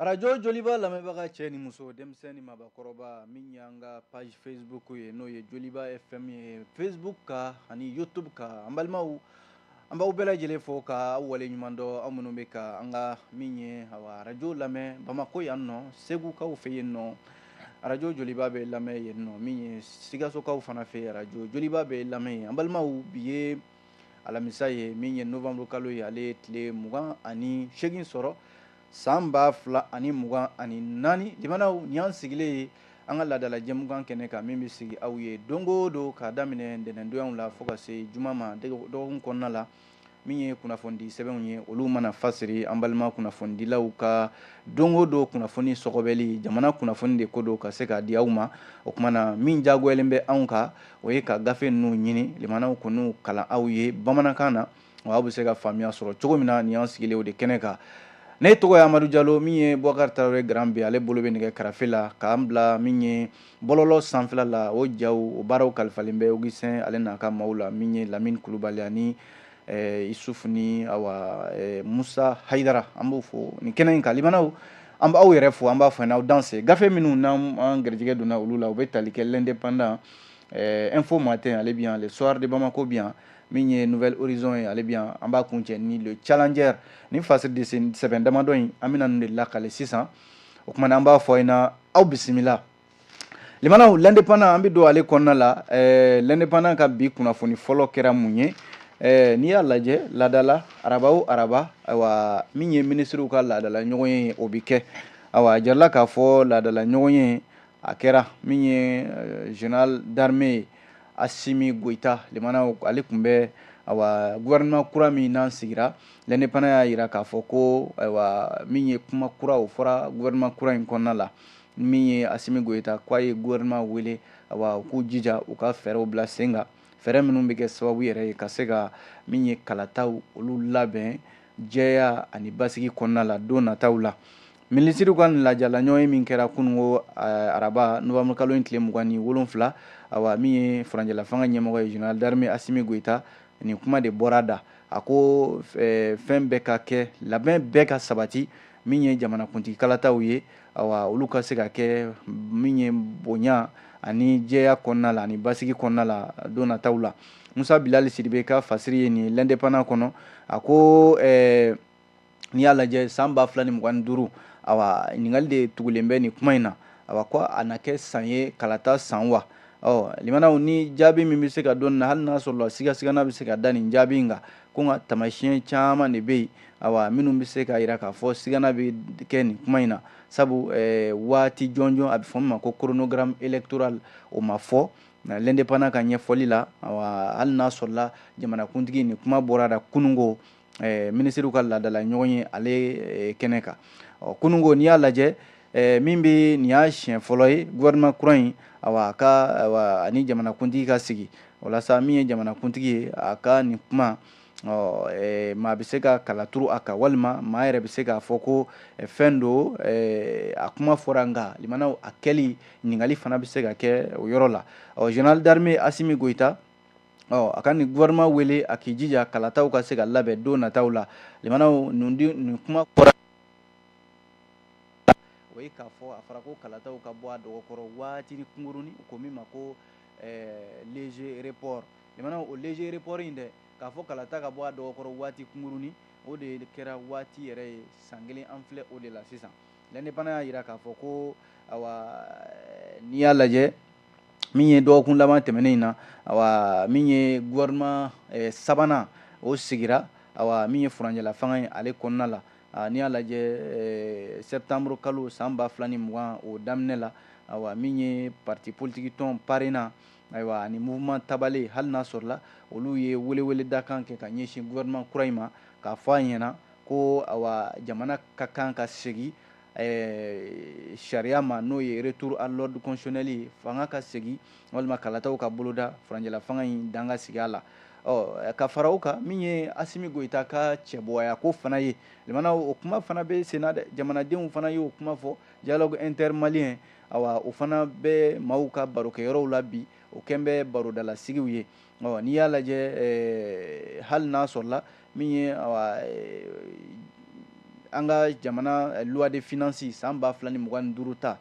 arajo joliba lamɛnbaga cɛ ni muso denmisɛnnin mabakɔrɔba min y'an ka page facebook ye n'o ye joliba fm ye facebook kan ani youtube kan an balimaw an b'aw bɛɛ lajɛlen fo ka aw waleɲuman dɔn aw minnu bɛ ka an ka min ye arajo lamɛn bamako yan nɔ segukaw fɛ yen nɔ arajo joliba bɛ lamɛn yen nɔ min ye sikasokaw fana fɛ arajo joliba bɛ lamɛn yen an balimaw bi ye alamisa ye min ye novembre kalo ye ale ye tile 28 sɔrɔ san 2024 limanaw ni y'an sigilen ye an ka laadala jɛmukan kɛnɛ kan min bɛ sigi aw ye don o don k'a daminɛ ntɛnɛndonya la fo ka se juma ma dɔgɔkun kɔnɔna la min ye kunnafoni sɛbɛnw ye olu mana fasiri an balima kunnafonidilaw ka don o don kunnafoni sɔgɔbɛli jamana kunnafoni de ko don ka se k'a di aw ma o kumana min jagoyalen bɛ anw kan o ye ka gafe ninnu ɲini limanaw k'u kalan aw ye bamanankan na aw bɛ se ka faamuya sɔrɔ cogo min na ni y'an sigilen o de kɛnɛ kan ne tɔgɔ ye Amadu Jalo min ye Boubacar Tarawele Grand B ale bolo bɛ nɛgɛ karafe la k'an bila min ye bɔlɔlɔ sanfɛla la o jaw o baaraw kalifalen bɛ Augustin ale n'a ka maaw la min ye Lamine Kulubali ani Isufu ni Musa Hayidara an b'o fo nin kɛnɛ in kan limanaw an b'aw yɛrɛ fo an b'a fɔ n'aw danse gafe minnu n'an garijɛgɛ donna olu la u bɛ tali kɛ l'indépendant info matin ale bi yan le soir de Bamako bi yan min ye Nouvelle Horizon ye ale bi yan an b'a kuncɛ ni le Challenger ni fasiri de sɛbɛn damadɔ in an bɛna ninnu de lakale sisan o kumana an b'a fɔ ina aw bisimila limanaw l'indépendant an bɛ don ale kɔnɔna la l'indépendant ka bi kunnafoni fɔlɔ kɛra mun ye n'i y'a lajɛ laadala araba o araba ayiwa min ye ministrew ka laadala ɲɔgɔn ye o bɛ kɛ ayiwa a jarala k'a fɔ laadala ɲɔgɔn ye a kɛra min ye général d'armée Assimi Goïta limanaw ale tun bɛ ayiwa gouvernement kura min n'an sigira l'indépendant y'a jira k'a fɔ ko ayiwa min ye kuma kura o fɔra gouvernement kura in kɔnɔna la min ye Assimi Goïta k'a ye gouvernement wele ayiwa u k'u jija u ka fɛɛrɛw bila sen kan fɛɛrɛ minnu bɛ kɛ sababu yɛrɛ ye ka se ka min ye kalataw olu labɛn jɛya ani basigi kɔnɔna la don nataw la minisiriw ka lajala ɲɔgɔn ye min kɛra kunungo araba novembre kalo in tile 27 ayiwa min ye furanjɛla fanga ɲɛmɔgɔ ye général d'armée Assimi Goïta nin kuma de bɔra da a ko fɛn bɛɛ ka kɛ labɛn bɛɛ ka sabati min ye jamanakuntigi kalataw ye ayiwa olu ka se ka kɛ min ye bonya ani jɛya kɔnɔna la ani basigi kɔnɔna la don nataw la Musa Bilali Sidibe ka fasiri ye nin l'indépendant kɔnɔ a ko n'i y'a lajɛ san 2025 ayiwa ɲininkali de tugulen bɛ nin kuma in na ayiwa ko a na kɛ san ye kalata san wa limanaw ni jaabi min bɛ se ka don na hali n'a sɔrɔ sigasigana bɛ se ka da nin jaabi in kan ko nka taamasiyɛn caman de bɛ yen ayiwa minnu bɛ se ka jira k'a fɔ sigana bɛ kɛ nin kuma in na sabu waati jɔnjɔn a bɛ fɔ min ma ko chronogramme électoral o ma fɔ l'indépendant ka ɲɛfɔli la ayiwa hali n'a sɔrɔla jamanakuntigi nin kuma bɔra da kunungo minisiriw ka laadala ɲɔgɔn ye ale kɛnɛ kan kunungo n'i y'a lajɛ min bɛ nin y'a siɲɛ fɔlɔ ye gouvernement kura in ayiwa ani jamanakuntigi ka sigi walasa min ye jamanakuntigi ye a ka nin kuma maa bɛ se ka kala turu a kan walima maa yɛrɛ bɛ se k'a fɔ ko fɛn don a kuma fɔra nka limanaw a kɛli ɲininkali fana bɛ se ka kɛ o yɔrɔ la général d'armée Assimi Goïta a ka nin gouvernement wele a k'i jija kalataw ka se ka labɛn don nataw la limanaw nin kuma fɔra o ye k'a fɔ a fɔra ko kalataw ka bɔ a dɔgɔkɔrɔ waatini kunkurunin ko min ma ko léger report limanaw o léger report in dɛ k'a fɔ kalata ka bɔ a dɔgɔkɔrɔ waati kunkurunin o de kɛra waati yɛrɛ ye san kelen an filɛ o de la sisan l'indépendant y'a jira k'a fɔ ko ayiwa n'i y'a lajɛ min ye dɔgɔkun laban tɛmɛnen in na ayiwa min ye gouvernement sabanan o sigira ayiwa min ye furanjɛla fanga ye ale kɔnɔna la n'i y'a lajɛ septembre kalo san 2020 o daminɛ la ayiwa min ye parti politique tɔn parena ayiwa ani mouvement tabale hali n'a sɔrɔla olu ye welewele dakan kɛ ka ɲɛsin gouvernement kura in ma k'a fɔ a ɲɛna ko ayiwa jamana ka kan ka segin sariya ma n'o ye retour à l'ordre constitutionnel ye fanga ka segin walima kalataw ka boloda furanjɛla fanga in dan ka sigi a la ka fara o kan min ye Assimi Goïta ka cɛbɔya ko fana ye limanaw o kuma fana bɛ sen na dɛ jamanadenw fana y'o kuma fɔ dialogue intermalien ayiwa o fana bɛ maaw ka barokɛyɔrɔw la bi o kɛn bɛ barodalasigi ye n'i y'a lajɛ hali n'a sɔrɔla min ye an ka jamana loi de finance san 2025 ta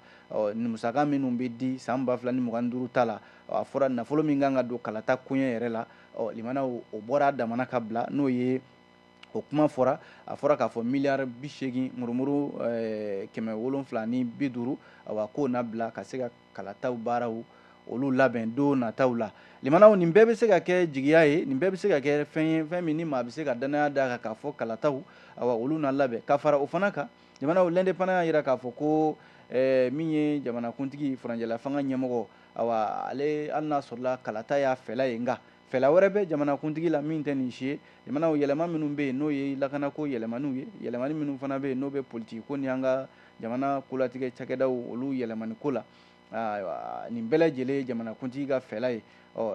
ni musaka minnu bɛ di san 2025 ta la a fɔra nafolo min kan ka don kalata koɲɛ yɛrɛ la limana o bɔra a damana ka bila n'o ye o kuma fɔra a fɔra k'a fɔ miliyari 80 murumuru 750 k'o na bila ka se ka kalataw baaraw olu labɛn don nataw la limanaw nin bɛɛ bɛ se ka kɛ jigiya ye nin bɛɛ bɛ se ka kɛ fɛn ye fɛn min ni maa bɛ se ka danaya d'a kan k'a fɔ kalataw olu na labɛn ka fara o fana kan limanaw l'indépendant y'a jira k'a fɔ ko min ye jamanakuntigi faranjɛla fanga ɲɛmɔgɔ ale hali n'a sɔrɔla kalata y'a fɛla ye nka fɛla wɛrɛ bɛ jamanakuntigi la min tɛ nin si ye limanaw yɛlɛma minnu bɛ yen n'o ye lakanako yɛlɛmaniw ye yɛlɛmani minnu fana bɛ yen n'o bɛ politiki ko ni an ka jamana kolatigɛ cakɛdaw olu yɛlɛmani ko la nin bɛɛ lajɛlen ye jamanakuntigi ka fɛla ye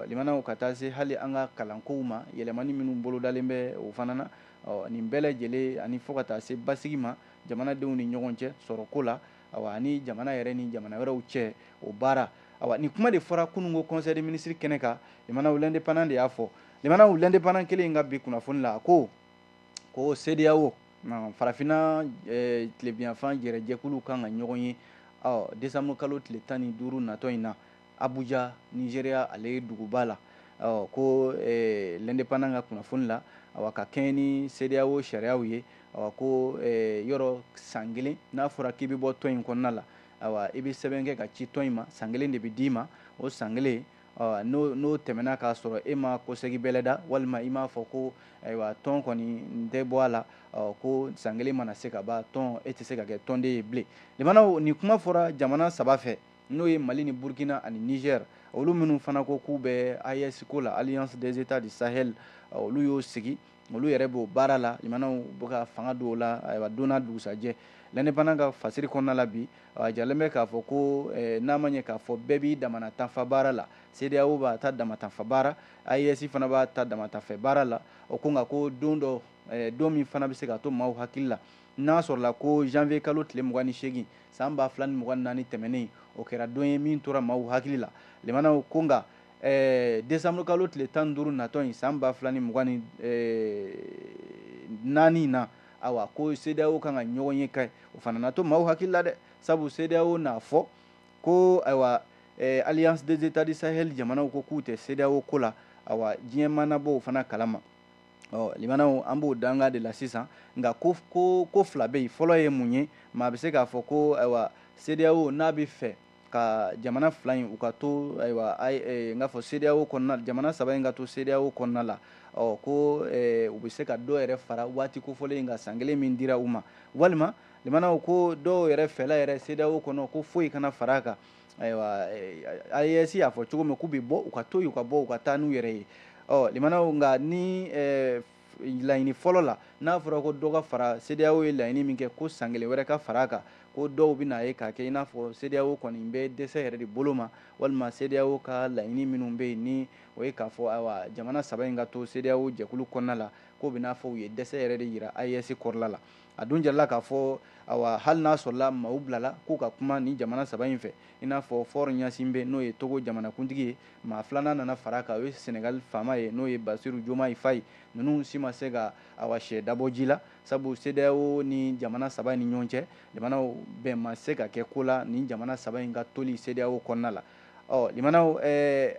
limanaw ka taa se hali an ka kalankow ma yɛlɛmani minnu bolodalen bɛ o fana na nin bɛɛ lajɛlen ani fo ka taa se basigi ma jamanadenw ni ɲɔgɔn cɛ sɔrɔko la ani jamana yɛrɛ ni jamana wɛrɛw cɛ o baara nin kuma de fɔra kunungo conseil des ministres kɛnɛ kan limanaw l'indépendant de y'a fɔ limanaw l'indépendant kelen in ka bi kunnafoni la ko CEDEAO farafinna tilebiyanfan jɛrɛjɛkulu kan ka ɲɔgɔn ye décembre kalo tile 15 natɔ in na Abuja Nigeria ale duguba la ko l'indépendant ka kunnafoni la ka kɛɲɛ ni CEDEAO sariyaw ye ko yɔrɔ san kelen n'a fɔra k'i bɛ bɔ tɔn in kɔnɔna la i bɛ sɛbɛn kɛ ka ci tɔn in ma san kelen de bɛ d'i ma o san kelen n'o tɛmɛna k'a sɔrɔ e ma kɔsɛgi bɛlɛda walima i m'a fɔ ko ayiwa tɔn kɔni n tɛ bɔ a la ko san kelen mana se ka ban tɔn e tɛ se ka kɛ tɔnden ye bilen limanaw nin kuma fɔra jamana saba fɛ n'o ye Mali ni Burkina ani Niger olu minnu fana ko k'u bɛ AES ko la Alliance des États du Sahel olu y'o sigi olu yɛrɛ b'o baara la limanaw bɛ ka fanga don o la ayiwa don n'a dugusajɛ l'indépendant ka fasiri kɔnɔna la bi a jalen bɛ k'a fɔ ko n'a ma ɲɛ k'a fɔ bɛɛ b'i damana tanfa baara la CEDEAO b'a ta dama tanfa baara AES fana b'a ta dama tanfɛ baara la ko nka ko don dɔ don min fana bɛ se ka to maaw hakili la n'a sɔrɔla ko janvier kalo tile 28 san 2024 tɛmɛnen o kɛra don ye min tora maaw hakili la limanaw ko nka décembre kalo tile 15 natɔ in san 2024 na ko CEDEAO kan ka ɲɔgɔn ye ka o fana na to maaw hakili la dɛ sabu CEDEAO n'a fɔ ko Alliance des États du Sahel jamanaw ko k'u tɛ CEDEAO ko la diɲɛ manabɔ o fana kalama limanaw an b'o danga de la sisan nka ko fila bɛ yen fɔlɔ ye mun ye maa bɛ se k'a fɔ ko CEDEAO n'a bɛ fɛ ka jamana fila in u ka to n k'a fɔ CEDEAO kɔnɔna jamana saba in ka to CEDEAO kɔnɔna la ko u bɛ se ka dɔ yɛrɛ fara waati kofɔlen in ka san kelen min dira u ma walima limanaw ko dɔw yɛrɛ fɛla yɛrɛ CEDEAO kɔnɔ ko foyi kana fara a kan AES y'a fɔ cogo min k'u bɛ bɔ u ka to yen u ka bɔ u ka taa n'u yɛrɛ ye limanaw nka ni laɲini fɔlɔ la n'a fɔra ko dɔ ka fara CEDEAO ye laɲini min kɛ ko san kelen wɛrɛ ka fara a kan ko dɔw bɛ na ye k'a kɛ i n'a fɔ CEDEAO kɔni bɛ dɛsɛ yɛrɛ de bolo ma walima CEDEAO ka laɲini minnu bɛ yen ni o ye k'a fɔ jamana saba in ka to CEDEAO jɛkulu kɔnɔna la ko bɛ n'a fɔ u ye dɛsɛ yɛrɛ de yira AES kɔrɔla la a dun jarala k'a fɔ hali n'a sɔrɔla maaw bilala k'u ka kuma ni jamana saba in fɛ i n'a fɔ Faure Gnassingbé n'o ye Togo jamanakuntigi ye maa filanan nana fara a kan o ye Sénégal faama ye n'o ye Bassirou Diomaye Faye ninnu si ma se ka sɛ dabɔ ji la sabu CEDEAO ni jamana saba in ni ɲɔgɔn cɛ jamanaw bɛn ma se ka kɛ ko la ni jamana saba in ka toli CEDEAO kɔnɔna la limanaw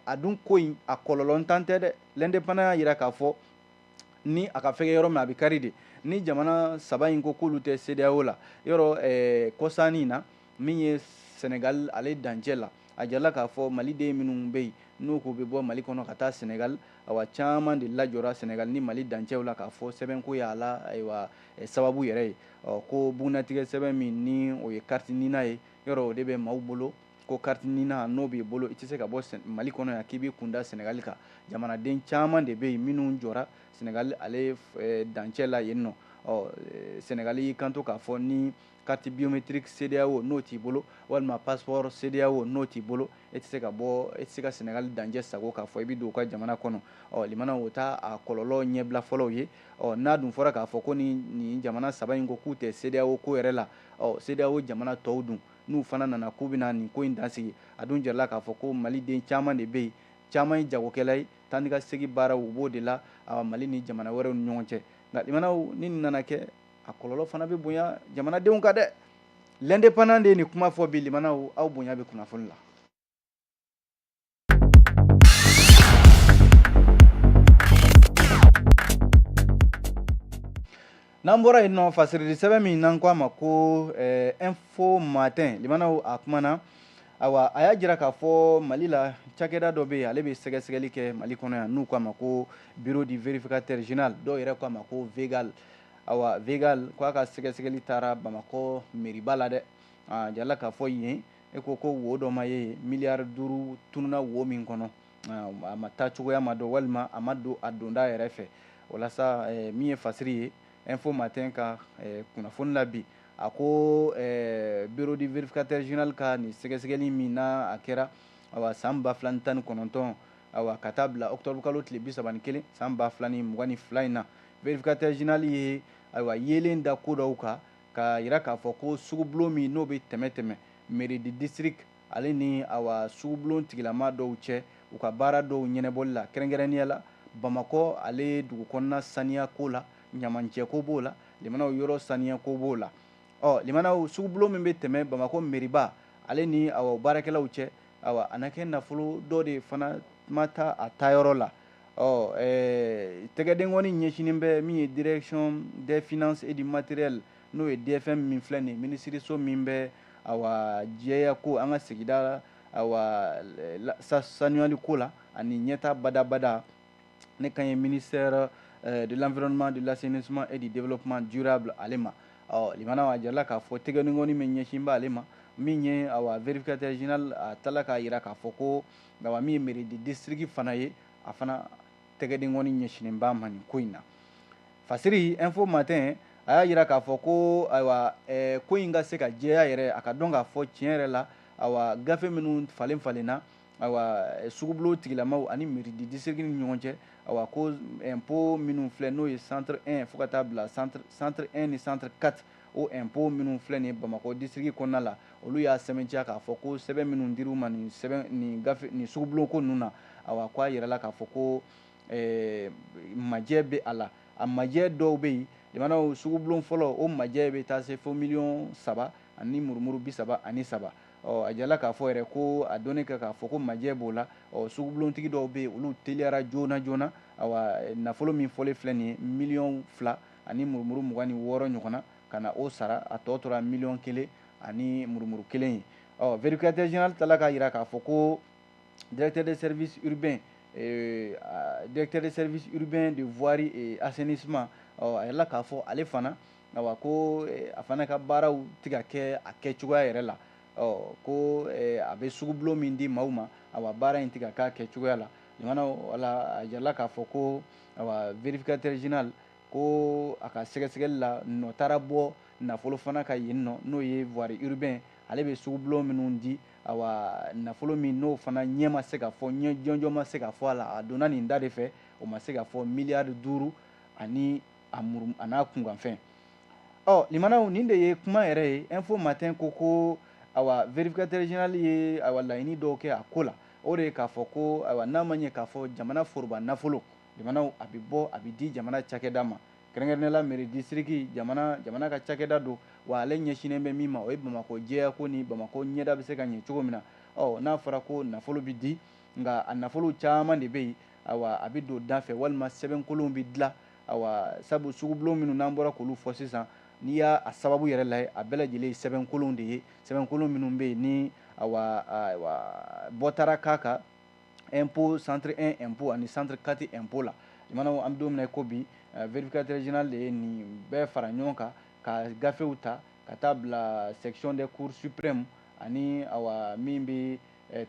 a dun ko in a kɔlɔlɔ tan tɛ dɛ l'indépendant y'a jira k'a fɔ ni a ka fɛgɛ yɔrɔ min a bɛ kari de ni jamana saba in ko k'olu tɛ CEDEAO la yɔrɔ kɔsani na min ye Sénégal ale dancɛ la a jarala k'a fɔ maliden minnu bɛ yen n'u ko bɛ bɔ Mali kɔnɔ ka taa Sénégal caman de lajɔra Sénégal ni Mali dancɛw la k'a fɔ sɛbɛnko y'a la sababu yɛrɛ ye ko bugunatigɛ sɛbɛn min ni o ye carte nina ye yɔrɔ o de bɛ maaw bolo ko carte nina n'o b'i bolo i tɛ se ka bɔ Mali kɔnɔ yan k'i b'i kunda Sénégal kan jamanaden caman de bɛ yen minnu jɔra Sénégal ale dancɛ la yen nɔ Sénégal y'i kanto k'a fɔ ni carte biométrique CEDEAO n'o t'i bolo walima passeport CEDEAO n'o t'i bolo e tɛ se ka Sénégal dancɛ sago k'a fɔ i bɛ don u ka jamana kɔnɔ limanaw o t'a a kɔlɔlɔ ɲɛbila fɔlɔw ye n'a dun fɔra k'a fɔ ko nin jamana saba in ko k'u tɛ CEDEAO ko yɛrɛ la CEDEAO jamana tɔw dun n'u fana nana k'u bɛna nin ko in dansigi a dun jarala k'a fɔ ko maliden caman de bɛ yen caman ye jagokɛla ye taa ni ka segin baaraw u b'o de la Mali ni jamana wɛrɛw ni ɲɔgɔn cɛ nka limanaw ni nin nana kɛ a kɔlɔlɔ fana bɛ bonya jamanadenw kan dɛ. L'indépendant de ye nin kuma fɔ bi limanaw aw bonya bɛ kunnafoni la. N'an bɔra yen nɔ fasirili sɛbɛn min n'an ko a ma ko info matin limanaw a kumana awa a y'a jira k'a fɔ Mali la cakɛda dɔ bɛ yen ale bɛ sɛgɛsɛgɛli kɛ Mali kɔnɔ yan n'u k'a ma ko bureau du vérificateur général dɔw yɛrɛ k'a ma ko VEGAL awa VEGAL k'a ka sɛgɛsɛgɛli taara Bamakɔ mairie la dɛ a jarala k'a fɔ yen e ko wo dɔ ma ye miliyari 5 tununa wo min kɔnɔ a ma taa cogoya ma dɔn walima a ma don a donda yɛrɛ fɛ walasa min ye fasiri ye info matin ka kunnafoni la bi a ko bureau du vérificateur général ka nin sɛgɛsɛgɛli min n'a a kɛra awa san 2019 awa ka taa bila octobre kalo tile 31 san 2022 in na vérificateur général ye ayiwa yeelen da ko dɔw kan ka yira k'a fɔ ko sugubulon min n'o bɛ tɛmɛ mairie du district ale ni awa sugubulon tigilama dɔw cɛ u ka baara dɔw ɲɛnɛbɔli la kɛrɛnkɛrɛnnenya la Bamakɔ ale dugu kɔnɔna saniya ko la ɲamancɛ ko b'o la limanaw yɔrɔ saniya ko b'o la limanaw sugubulon min bɛ tɛmɛ Bamakɔ mairie ale ni awa baarakɛlaw cɛ awa a na kɛ nafolo dɔ de fana ma taa a taayɔrɔ la tɛgɛden kɔni ɲɛsinin bɛ min ye direction des finances et du matériel n'o ye DFM min filɛ nin ye minisiriso min bɛ awa jɛya ko an ka sigida awa sanuyali ko la ani ɲɛta badabada ne kan ye ministère de l'environnement, de l'assainissement et du développement durable ale ma limanaw a jarala k'a fɔ tɛgɛden kɔni min ɲɛsin b'ale ma min ye awa vérificateur général a tala k'a yira k'a fɔ ko awa min ye mairie du district fana ye a fana tɛgɛden kɔni ɲɛsinen b'a ma nin ko in na fasiri info matin a y'a yira k'a fɔ ko ayiwa ko in ka se ka jɛya yɛrɛ a ka dɔn k'a fɔ tiɲɛ yɛrɛ la awa gafe minnu falenna awa sugubulon tigilamaw ani mairie du district ni ɲɔgɔn cɛ awa ko impôt minnu filɛ n'o ye centre 1 fo ka taa bila centre 1 ni centre 4 o impôt minnu filɛ nin ye Bamakɔ district kɔnɔna la olu y'a sɛbɛntiya k'a fɔ ko sɛbɛn minnu dir'u ma nin sugubulon ko ninnu na awa ko a yirala k'a fɔ ko majɛ bɛ a la a majɛ dɔw bɛ yen limanaw sugubulon fɔlɔ o majɛ bɛ taa se fo 3 ani murumuru 33 a jarala k'a fɔ yɛrɛ ko a dɔnni kan k'a fɔ ko majɛ b'o la sugubulontigi dɔw bɛ yen olu teliyara joona awa nafolo min fɔlen filɛ nin ye 2 ani murumuru 26 ɲɔgɔnna ka na o sara a tɔ tora 1 ani murumuru 1 ye vérificateur général tala k'a yira k'a fɔ ko directeur des services urbains de voirie et assainissement a yɛrɛla k'a fɔ ale fana awa ko a fana ka baaraw tɛ ka kɛ a kɛcogoya yɛrɛ la ko a bɛ sugubulon min di maaw ma awa baara in tɛ ka k'a kɛcogoya la limanaw wala a jarala k'a fɔ ko awa vérificateur général ko a ka sɛgɛsɛgɛli la nɔ taara bɔ nafolo fana ka yen nɔ n'o ye voirie urbain ale bɛ sugubulon minnu di awa nafolo min n'o fana ɲɛ ma se ka fɔ ɲɛ jɔnjɔn ma se ka fɔ a la a donna nin da de fɛ o ma se ka fɔ miliyari 5 ani a n'a kunkanfɛn limanaw nin de ye kuma yɛrɛ ye info matin ko awa vérificateur général ye awa laɲini dɔw kɛ a ko la o de ye k'a fɔ ko awa n'a ma ɲɛ k'a fɔ jamana foroba nafolo limanaw a bɛ di jamana cakɛda ma kɛrɛnkɛrɛnnenya mairie district jamana ka cakɛda don wa ale ɲɛsinen bɛ min ma o ye Bamakɔ jɛya ko ni Bamakɔ ɲɛda bɛ se ka ɲɛ cogo min na n'a fɔra ko nafolo bɛ di nka a nafolo caman de bɛ yen awa a bɛ don da fɛ walima sɛbɛnkolonw bɛ dilan awa sabu sugubulon minnu n'an bɔra k'olu fɔ sisan n'i y'a sababu yɛrɛ lajɛ a bɛɛ lajɛlen ye sɛbɛnkolon de ye sɛbɛnkolon minnu bɛ yen ni awa bɔtaara k'a kan impôt centre 1 impôt ani centre 4 impôt la limanaw an bɛ don min na i ko bi vérificateur général de ye nin bɛɛ fara ɲɔgɔn kan ka gafew ta ka taa bila section des cours suprêmes ani awa min bɛ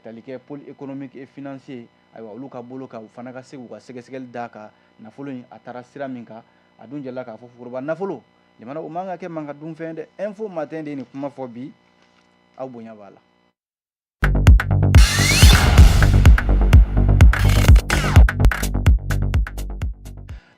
tali kɛ pôle économique et financier ayiwa olu ka bolo kan u fana ka se k'u ka sɛgɛsɛgɛli d'a kan nafolo in a taara sira min kan a dun jarala k'a fɔ foroba nafolo limanaw o man ka kɛ mankan dunfɛn dɛ info matin de ye nin kuma fɔ bi aw bonya b'a la.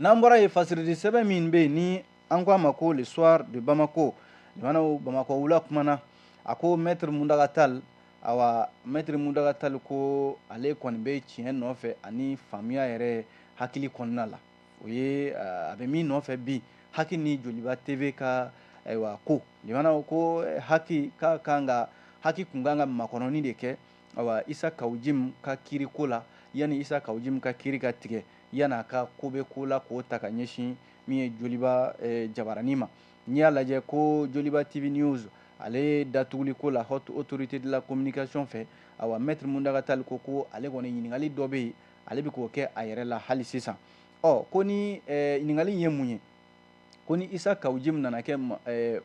n'an bɔra yen fasiridi sɛbɛn min bɛ yen ni an ko a ma ko le soir de Bamako limanaw Bamakɔ wula kumana a ko maître Muntaka Tall awa maître Muntaka Tall ko ale kɔni bɛ tiɲɛ nɔfɛ ani faamuya yɛrɛ hakili kɔnɔna la o ye a bɛ min nɔfɛ bi haki ni Joliba TV ka ayiwa ko limana ko haki ka kanga haki kun kan ka makɔnɔni de kɛ awa Isa Kawujim ka kiiri ko la yani Isa Kawujim ka kiiri ka tigɛ yana ka ko bɛ ko la k'o ta ka ɲɛsin min ye Joliba jabarani ma n'i y'a lajɛ ko Joliba TV News ale datuguli ko la haute autorité de la communication fɛ awa maître Muntaka Tall ko ale kɔni ɲininkali dɔ bɛ yen ale bɛ k'o kɛ a yɛrɛ la hali sisan ko ni ɲininkali ye mun ye ko ni Isa Kawujim nana kɛ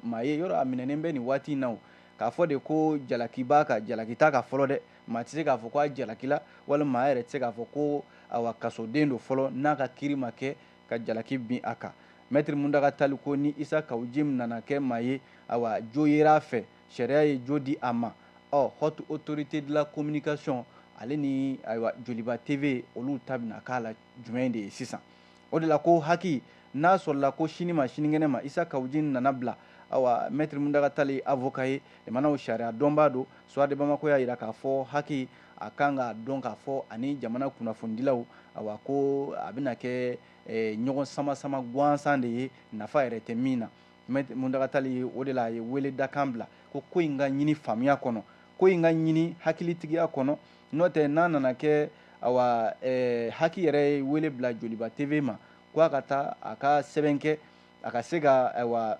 maa ye yɔrɔ a minɛnen bɛ nin waati in na k'a fɔ de ko jalaki b'a kan jalaki t'a kan fɔlɔ dɛ maa tɛ se k'a fɔ ko a jalakila walima maa yɛrɛ tɛ se k'a fɔ ko awa kasoden don fɔlɔ n'a ka kiiri ma kɛ ka jalaki bin a kan maître Muntaka Tall ko ni Isa Kawujim nana kɛ maa ye awa jo yera a fɛ sariya ye jo di a ma haute autorité de la communication ale ni ayiwa Joliba TV olu ta bɛna k'a la jumɛn de ye sisan o de la ko haki n'a sɔrɔla ko sini ma sinikɛnɛ ma Isa Kawujim nana bila awa maître Muntaka Tall ye avocat ye jamana sariya dɔnbaa don Soir de Bamako y'a jira k'a fɔ haki a kan k'a dɔn k'a fɔ ani jamana kunnafonidilaw awa ko a bɛna kɛ ɲɔgɔn sama gansan de ye nafa yɛrɛ tɛ min na maître Muntaka Tall ye o de la a ye wele dakan bila ko in ka ɲini faamuya kɔnɔ ko in ka ɲini hakilitigiya kɔnɔ n'o tɛ n'a nana kɛ awa haki yɛrɛ ye wele bila Joliba TV ma ko a ka taa a ka sɛbɛn kɛ a ka se ka ayiwa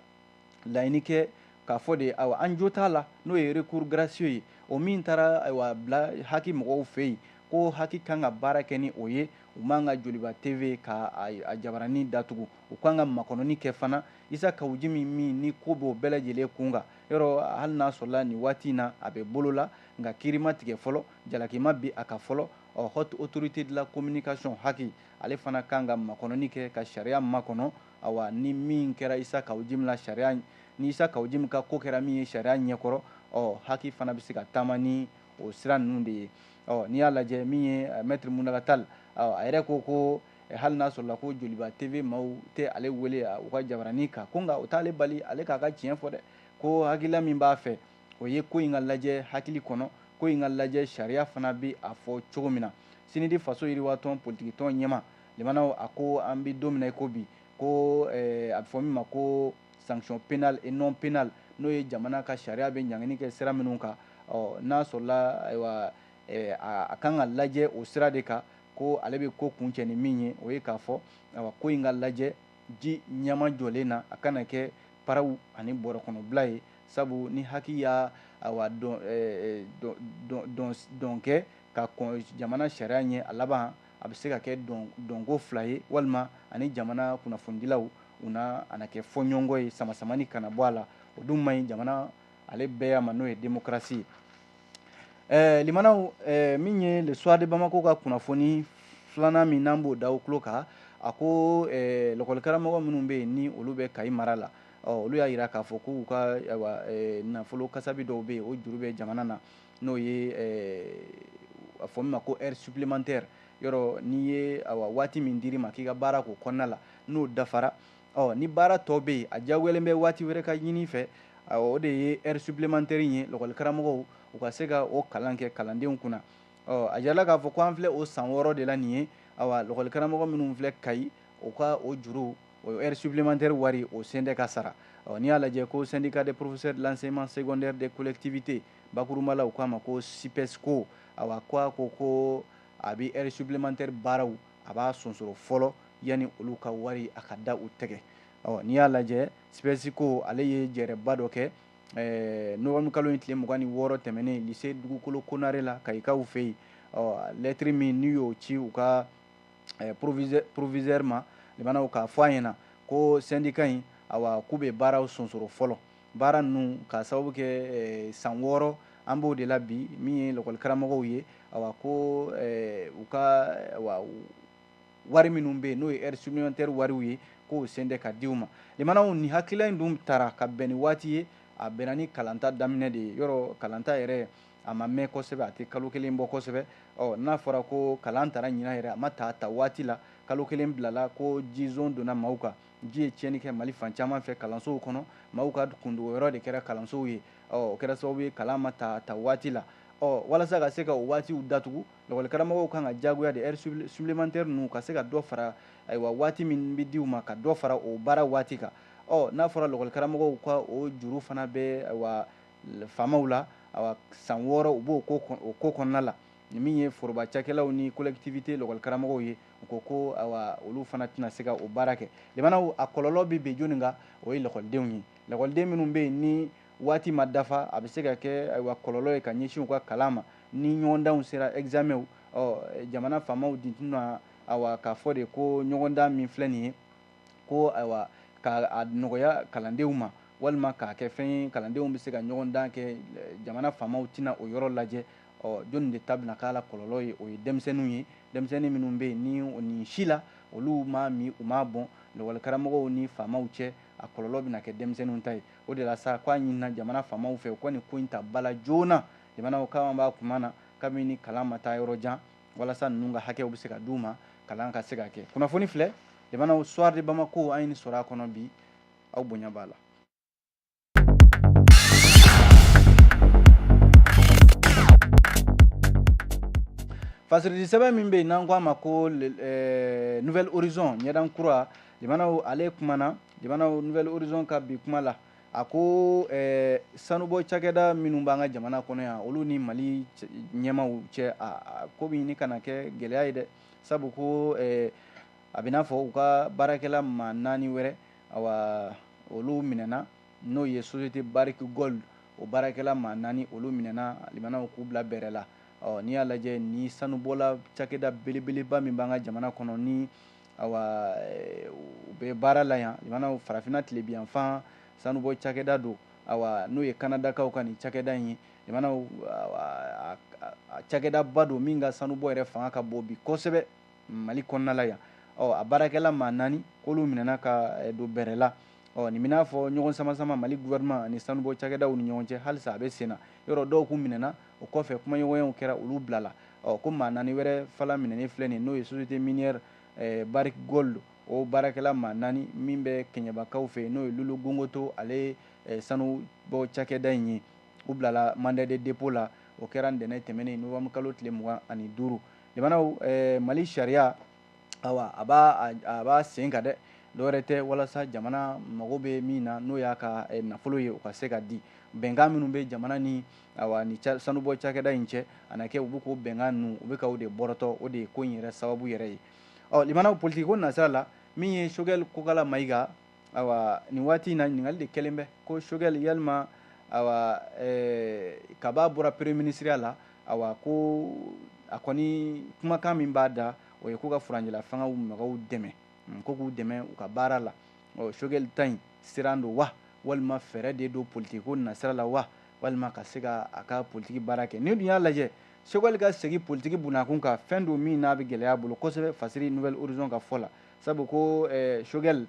laɲini kɛ k'a fɔ de ayiwa an jo t'a la n'o ye recours gracieux ye o min taara ayiwa bila haki mɔgɔw fɛ yen ko haki kan ka baara kɛ ni o ye u man ka Joliba TV ka a jabarani datugu u kan ka makɔnɔni kɛ fana Isa Kawujim min ni ko b'o bɛɛ lajɛlen kun kan yɔrɔ hali n'a sɔrɔla nin waati in na a bɛ bolo la nka kiiri ma tigɛ fɔlɔ jalaki ma bin a kan fɔlɔ haute autorité de la communication haki ale fana kan ka makɔnɔni kɛ ka sariya makɔnɔ awa ni min kɛra Isa Kawujim la sariya ni Isa Kawujim ka ko kɛra min ye sariya ɲɛkɔrɔ haki fana bɛ se ka taama ni o sira ninnu de ye n'i y'a lajɛ min ye maître Muntaka Tall a yɛrɛ ko hali n'a sɔrɔla ko Joliba TV maaw tɛ ale wele u ka jabarani kan ko nka o t'ale bali ale k'a ka tiɲɛ fɔ dɛ ko hakilila min b'a fɛ o ye ko in ka lajɛ hakili kɔnɔ ko in ka lajɛ sariya fana bɛ a fɔ cogo min na sinidi faso yiriwatɔn politique tɔn ɲɛma limanaw a ko an bɛ don min na i ko bi ko a bɛ fɔ min ma ko sanction pénale et non pénale n'o ye jamana ka sariya bɛ ɲangini kɛ sira minnu kan n'a sɔrɔla ayiwa a kan ka lajɛ o sira de kan ko ale bɛ ko kuncɛ ni min ye o ye k'a fɔ ayiwa ko in ka lajɛ ji ɲɛma jɔlen na a kana kɛ paraw ani bɔrɔkɔnɔbila ye sabu ni haki y'a ayiwa dɔn kɛ ka kɔn jamana sariya ɲɛ a laban a bɛ se ka kɛ dɔnko fila ye walima ani jamana kunnafonidilaw u na a na kɛ fɔɲɔgɔnkɔ ye sama-samani kana bɔ a la o dun man ɲi jamana ale bɛɛ y'a ma n'o ye démocratie ye limanaw min ye le Soir de Bamako ka kunnafoni filanan min n'an b'o da o tulo kan a ko lakɔlikaramɔgɔ minnu bɛ yen ni olu bɛ Kayi mara la olu y'a jira k'a fɔ k'u ka nafolo kasabi dɔw bɛ yen o juru bɛ jamana na n'o ye a fɔ min ma ko heure supplémentaire yɔrɔ n'i ye waati min dir'i ma k'i ka baara k'o kɔnɔna la n'o dafara ni baara tɔ bɛ yen a diyagoyalen bɛ waati wɛrɛ ka ɲini fɛ o de ye heure supplémentaire in ye lakɔlikaramɔgɔw u ka se ka o kalan kɛ kalandenw kunna a jirala k'a fɔ ko an filɛ o san 6 de la nin ye lakɔlikaramɔgɔ minnu filɛ Kayi o ka o juru o heure supplémentaire wari o CNDC ka sara n'i y'a lajɛ ko syndicat des professeurs de l'enseignement secondaire des collectivités bakurunba la u k'a ma ko SYPESCO ko a bɛ heure supplémentaire baaraw a b'a sonsoro fɔlɔ yani olu ka wari a ka da u tɛgɛ n'i y'a lajɛ SYPESCO ale ye jɛrɛba dɔ kɛ nɔgɔnbɛ kalo in tile 26 tɛmɛnen lycée dugukolo Konare la Kayikaw fɛ yen lettre min n'u y'o ci u ka proviseur ma limanaw k'a fɔ a ɲɛna ko syndicat in k'u bɛ baaraw sonsoro fɔlɔ baara ninnu k'a sababu kɛ san 6 an b'o de la bi min ye lakɔlikaramɔgɔw ye ko u ka wari minnu bɛ yen n'o ye heure supplémentaire wariw ye k'o CNDC ka di u ma limanaw nin hakilila in dun taara ka bɛn ni waati ye a bɛnna ni kalanta daminɛ de ye yɔrɔ kalanta yɛrɛ a ma mɛn kosɛbɛ a tɛ kalo kelen bɔ kosɛbɛ n'a fɔra ko kalan taara ɲinan yɛrɛ a ma ta waati la kalo kelen bilala ko jizɔn donna maaw kan ji ye tiɲɛni kɛ Mali fan caman fɛ kalansow kɔnɔ maaw ka kundogo yɔrɔ de kɛra kalansow ye o kɛra sababu ye kalan ma ta waati la walasa ka se ka o waatiw datugu lakɔli karamɔgɔw kan ka jagoya de heure supplémentaire ninnu ka se ka dɔ fara ayiwa waati min bɛ di u ma ka dɔ fara o baara waati kan n'a fɔra lakɔli karamɔgɔw ka o juru fana bɛ ayiwa faamaw la ayiwa san 6 u b'o ko kɔnɔna la ni min ye foroba cakɛlaw ni collectivité lakɔli karamɔgɔw ye u ko ayiwa olu fana tɛna se ka o baara kɛ limanaw a kɔlɔlɔ bɛ bin joni kan o ye lakɔlidenw ye lakɔliden minnu bɛ yen ni waati ma dafa a bɛ se ka kɛ ayiwa kɔlɔlɔ ye ka ɲɛsin u ka kalan ma ni ɲɔgɔndanw sera examen jamana faamaw di tɛna ayiwa k'a fɔ de ko ɲɔgɔndan min filɛ nin ye ko ayiwa k'a nɔgɔya kalandenw ma walima k'a kɛ fɛn ye kalandenw bɛ se ka ɲɔgɔndan kɛ jamana faamaw tɛna o yɔrɔ lajɛ jɔnni de ta bɛna k'a la kɔlɔlɔ ye o ye denmisɛnninw ye denmisɛnnin minnu bɛ yen ni nin si la olu m'a min u m'a bɔn lakɔli karamɔgɔw ni faamaw cɛ a kɔlɔlɔ bɛna kɛ denmisɛnninw ta ye o de la sa k'a ɲinina jamana faamaw fɛ u ka nin ko in ta bala joona jamanaw k'an b'a kuma na kabini kalan ma taa yɔrɔ jan walasa ninnu ka hakɛw bɛ se ka d'u ma kalan ka se ka kɛ kunnafoni filɛ jamanaw soir de Bamako an ye nin sɔrɔ a kɔnɔ bi aw bonya b'a la. fasiridi sɛbɛn min bɛ yen n'an k'a ma ko nouvelle horizon ɲɛdan kura jamanaw ale kumana jamanaw nouvelle horizon ka bi kuma la a ko sanubɔ cakɛda minnu b'an ka jamana kɔnɔ yan olu ni mali ɲɛmaw cɛ ko bɛ ɲini kana kɛ gɛlɛya ye dɛ sabu ko a bɛ n'a fɔ u ka baarakɛla maa 4 wɛrɛ awa olu minɛna n'o ye société Barrick Gold o baarakɛla maa 4 olu minɛna limanaw k'u bila bɛrɛ la n'i y'a lajɛ ni sanubɔla cakɛda belebeleba min b'an ka jamana kɔnɔ ni awa u bɛ baara la yan limanaw farafinna tilebiyanfan sanubɔ cakɛda don awa n'o ye kanadakaw ka nin cakɛda in ye limanaw a cakɛdaba don min ka sanubɔ yɛrɛ fanga ka bon bi kosɛbɛ mali kɔnɔna la yan a baarakɛla maa 4 k'olu minɛna ka don bɛrɛ la nin bɛn'a fɔ ɲɔgɔn sama mali gouvernement ani sanubɔ cakɛdaw ni ɲɔgɔn cɛ halisa a bɛ sen na yɔrɔ dɔw k'u minɛna o kɔfɛ kumaɲɔgɔnyaw kɛra olu bilala ko maa 4 wɛrɛ fana minɛnen filɛ nin n'o ye société minière Barrick Gold o baarakɛla maa 4 min bɛ kɛɲɛbakaw fɛ n'o ye Lulu Gongoto ale sanubɔ cakɛda in ye u bilala mandat de dépôt la o kɛra ntɛnɛn tɛmɛnen novembre kalo tile 25 limanaw mali sariya awa a b'a sen kan dɛ dɔwɛrɛ tɛ walasa jamana mago bɛ min na n'o y'a ka nafolo ye o ka se ka di bɛnkan minnu bɛ jamana ni awa ni sanubɔ cakɛda in cɛ a na kɛ u bɛ k'o bɛnkan ninnu u bɛ ka o de bɔrɔtɔ o de ye ko in yɛrɛ sababu yɛrɛ ye limanaw politiki ko nasira la min ye Choguel Kokala Mayiga awa nin waati in na ɲininkali de kɛlen bɛ ko Choguel yalima awa kaba bɔra premier ministre la awa ko a kɔni kumakan min b'a da o ye ko ka furanjɛla fangaw mɔgɔw dɛmɛ ko k'u dɛmɛ u ka baara la Choguel ta in siran don wa walima fɛɛrɛ de don politiki ko nasira la wa walima ka se ka a ka politiki baara kɛ ni dun y'a lajɛ Choguel ka segin politiki bunakun kan fɛn don min n'a bɛ gɛlɛya bolo kosɛbɛ fasiri nouvelle horizon ka fɔ la sabu ko Choguel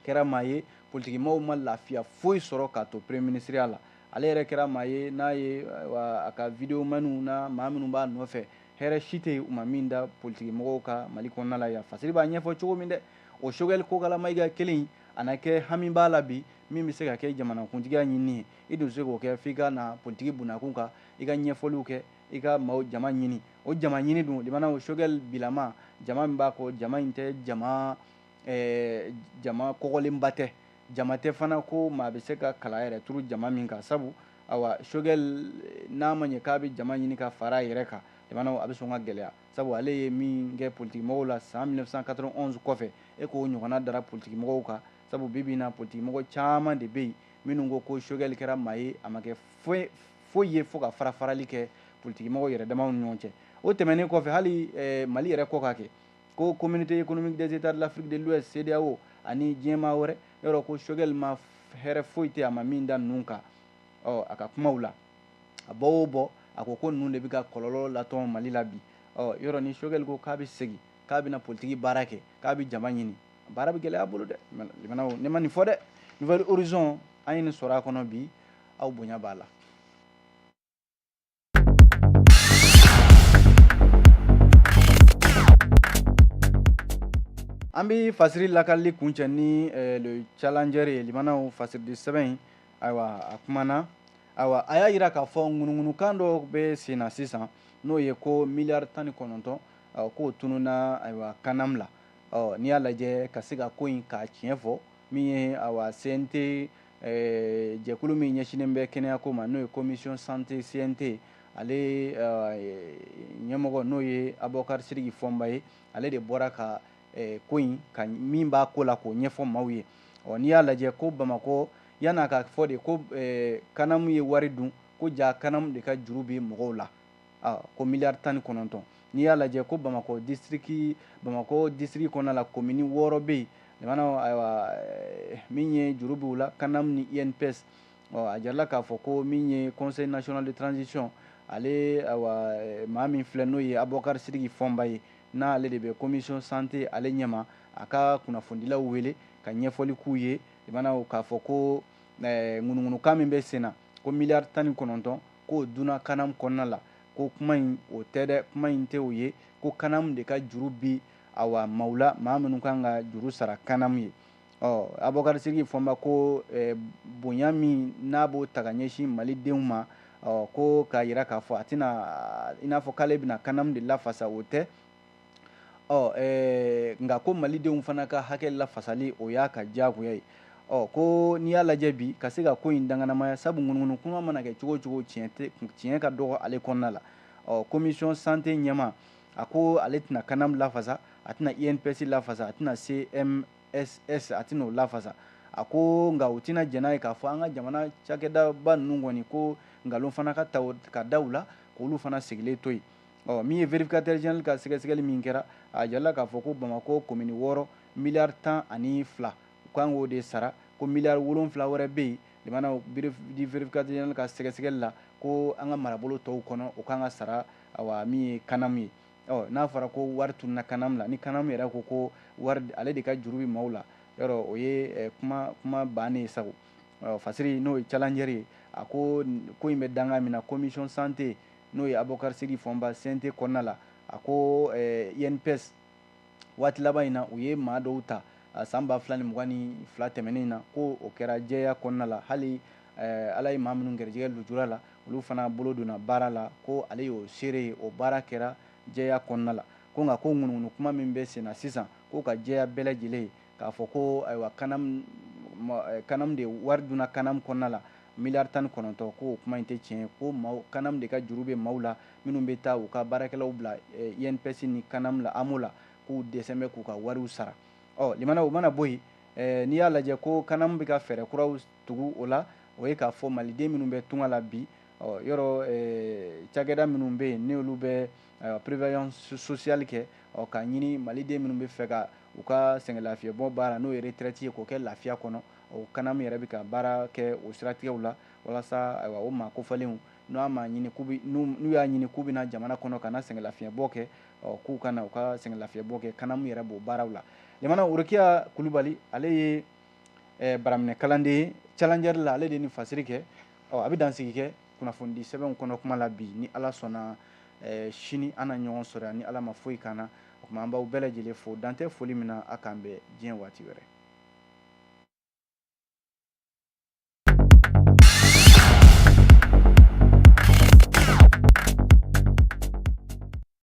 kɛra maa ye politiki maaw ma lafiya foyi sɔrɔ k'a to premier ministre la ale yɛrɛ kɛra maa ye n'a ye a ka vidéo maniw na maa minnu b'a nɔfɛ hɛrɛ si tɛ u ma min da politiki mɔgɔw ka mali kɔnɔna la yan fasiri b'a ɲɛfɔ cogo min dɛ o Choguel Kokala Mayiga kelen a na kɛ hami b'a la bi min bɛ se ka kɛ jamanakuntigiya ɲini ye i dun se k'o kɛ f'i ka na politiki bunakun kan i ka ɲɛfɔliw kɛ i ka maaw jama ɲini o jama ɲini dun limanaw Choguel bilama jama min b'a kɔ jama in tɛ jama kɔgɔlenba tɛ jama tɛ fana ko maa bɛ se ka kala yɛrɛ turu jama min kan sabu awa Choguel n'a ma ɲɛ k'a bɛ jama ɲini ka fara a yɛrɛ kan limanaw a bɛ sɔn ka gɛlɛya sabu ale ye min kɛ politiki mɔgɔw la san 1991 kɔfɛ e k'o ɲɔgɔnna dara politiki mɔgɔw kan sabu bi bi in na politiki mɔgɔ caman de bɛ yen minnu ko Choguel kɛra maa ye a ma kɛ foyi ye fo ka fara-farali kɛ politiki mɔgɔw yɛrɛ damaw ni ɲɔgɔn cɛ o tɛmɛnen kɔfɛ hali mali yɛrɛ kɔ ka kɛ ko communauté économique des états de l'Afrique de l'Ouest CEDEAO ani diɲɛmaa wɛrɛ yɔrɔ ko Choguel ma hɛrɛ foyi tɛ a ma min da ninnu kan a ka kumaw la a bɔ o bɔ a ko ninnu de bɛ ka kɔlɔlɔ latɔn mali la bi yɔrɔ ni Choguel ko k'a bɛ segin k'a bɛna politiki baara kɛ k'a bɛ jama ɲini baara bɛ gɛlɛya bolo dɛ limanaw ne ma nin fɔ dɛ nouvelle horizon an ye nin sɔrɔ a kɔnɔ bi aw bonya b'a la. an bɛ fasiri lakalili kuncɛ ni le challenger ye limanaw fasiridi sɛbɛn ayiwa a kumana awa a y'a yira k'a fɔ ŋunuŋunukan dɔ bɛ sen na sisan n'o ye ko miliyari 19 k'o tununa ayiwa kanam la n'i y'a lajɛ ka se ka ko in k'a tiɲɛ fɔ min ye awa CNT jɛkulu min ɲɛsinen bɛ kɛnɛyako ma n'o ye commission santé CNT ale ɲɛmɔgɔ n'o ye Abubakar Sidiki Fɔnba ye ale de bɔra ka ko in ka min b'a ko la k'o ɲɛfɔ maaw ye n'i y'a lajɛ ko Bamakɔ yan'a ka fɔ de ko kanamu ye wari dun ko ja kanamu de ka juru bɛ mɔgɔw la ko miliyari 19 n'i y'a lajɛ ko Bamakɔ district kɔnɔna la commune 6 bɛ yen jamana ayiwa min ye juru b'u la kanamu ni INPS a jarala k'a fɔ ko min ye conseil national de transition ale ayiwa maa min filɛ n'o ye Abubakar Sidiki Fɔnba ye n'ale de bɛ commission santé ale ɲɛma a ka kunnafonidilaw wele ka ɲɛfɔli k'u ye k'a fɔ ko ŋunuŋunukan min bɛ sen na ko miliyari 19 k'o dunna kanamu kɔnɔna la ko kuma in o tɛ dɛ kuma in tɛ o ye ko kanamu de ka juru bi awa maaw la maa minnu kan ka juru sara kanamu ye Abubakar Sidiki Fɔnba ko bonya min n'a b'o ta ka ɲɛsin malidenw ma ko k'a yira k'a fɔ a tɛna i n'a fɔ k'ale bɛna kanamu de lafasa o tɛ nka ko malidenw fana ka hakɛ lafasali o y'a ka diyagoya ye ko n'i y'a lajɛ bi ka se ka ko in danganamaya sabu ŋunuŋunu kuma mana kɛ cogo o cogo tiɲɛ ka dɔgɔ ale kɔnɔna la commission santé ɲɛma a ko ale tɛna kanamu lafasa a tɛna INPS lafasa a tɛna CMSS a tɛna o lafasa a ko nka u tɛna jɛn n'a ye k'a fɔ an ka jamana cakɛdaba ninnu kɔni ko nkalon fana ka da u la k'olu fana sigilen to yen min ye vérificateur général ka sɛgɛsɛgɛli min kɛra a jarala k'a fɔ ko Bamakɔ commune 6 miliyari 12 u kan k'o de sara ko miliyari 7 wɛrɛ bɛ yen jamana vérificateur général ka sɛgɛsɛgɛli la ko an ka marabolo tɔw kɔnɔ o kan ka sara min ye kanamu ye n'a fɔra ko wari tununa kanamu la ni kanamu yɛrɛ ko wari ale de ka juru bɛ maaw la yɔrɔ o ye kuma bannen ye sago fasiri n'o ye challenger ye a ko in bɛ danga min na commission santé n'o ye Abubakar Sidiki Fɔnba CNT kɔnɔna la a ko INPS waati laban in na u ye maa dɔw ta san 2022 tɛmɛnen na ko o kɛra jɛya kɔnɔna la hali ala ye maa minnu garijɛgɛ lujura la olu fana bolo donna baara la ko ale y'o seere ye o baara kɛra jɛya kɔnɔna la ko nka ko ŋunuŋunu kuma min bɛ sen na sisan ko ka jɛya bɛɛ lajɛlen ye k'a fɔ ko ayiwa kanamu de wari dunna kanamu kɔnɔna la miliyari 19 ko o kuma in tɛ tiɲɛ ye ko kanamu de ka juru bɛ maaw la minnu bɛ taa u ka baarakɛlaw bila INPS ni kanamu la AMO la k'u dɛsɛ bɛ k'u ka wariw sara limana o mana bɔ yen n'i y'a lajɛ ko kanamu bɛ ka fɛɛrɛ kuraw tugu o la o ye k'a fɔ maliden minnu bɛ tunga la bi yɔrɔ cakɛda minnu bɛ yen n'olu bɛ prévoyance sociale kɛ k'a ɲini maliden minnu bɛ fɛ ka u ka sɛgɛnlafiɲɛbɔ baara n'o ye retraite ye k'o kɛ lafiya kɔnɔ kanamu yɛrɛ bɛ ka baara kɛ o siratigɛw la walasa ayiwa o maa kofalenw n'u y'a ɲini k'u bɛna jamana kɔnɔ ka na sɛgɛnlafiɲɛbɔ kɛ k'u kana u ka sɛgɛnlafiɲɛbɔ kɛ kanamu yɛrɛ b'o baaraw la limana Worokiya Kulubali ale ye baraminɛ kalanden ye challenger la ale de ye nin fasiri kɛ a bɛ dansigi kɛ kunnafoni di sɛbɛnw kɔnɔ kuma la bi ni ala sɔnna sini an na ɲɔgɔn sɔrɔ yan ni ala ma foyi k'an na o tuma an b'aw bɛɛ lajɛlen fo dan tɛ foli min na a k'an bɛn diɲɛ waati wɛrɛ